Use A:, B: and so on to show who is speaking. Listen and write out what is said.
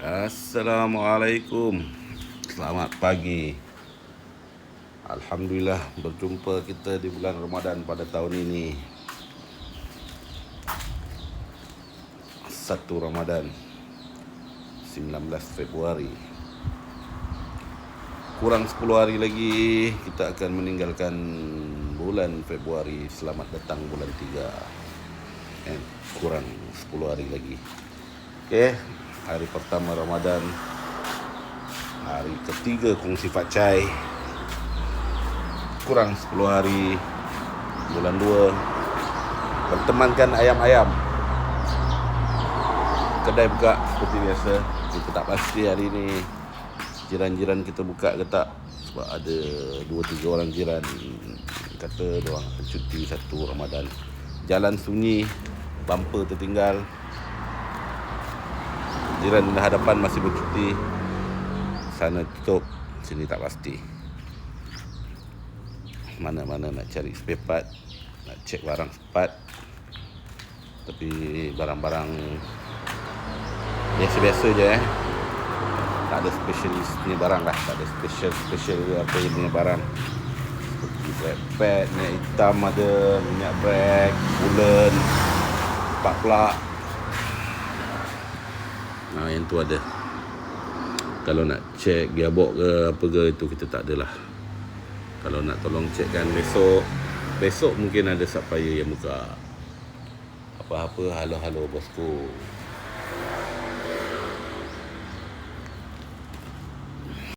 A: Assalamualaikum. Selamat pagi. Alhamdulillah berjumpa kita di bulan Ramadan pada tahun ini. 1 Ramadan 19 Februari. Kurang 10 hari lagi kita akan meninggalkan bulan Februari. Selamat datang bulan 3. Kurang 10 hari lagi. Okey, hari pertama Ramadan, hari ketiga kongsi facai. Kurang 10 hari bulan 2. Bertemankan ayam-ayam. Kedai buka seperti biasa. Kita tak pasti hari ini jiran-jiran kita buka ke tak, sebab ada 2-3 orang jiran kata diorang akan cuti 1 Ramadan. Jalan sunyi, bumper tertinggal. Jiran di hadapan masih bercuti, sana tutup, sini tak pasti. Mana-mana nak cari spare part, nak cek barang part, tapi barang-barang biasa-biasa je tak ada specialis punya barang lah, tak ada special apa yang punya barang. Seperti brake pad, minyak hitam ada, minyak brake, bulan, spark plug. Yang tu ada. Kalau nak cek gearbox ke apa ke, itu kita tak ada lah. Kalau nak tolong cekkan besok mungkin ada supplier yang buka. Apa-apa, halo bosku.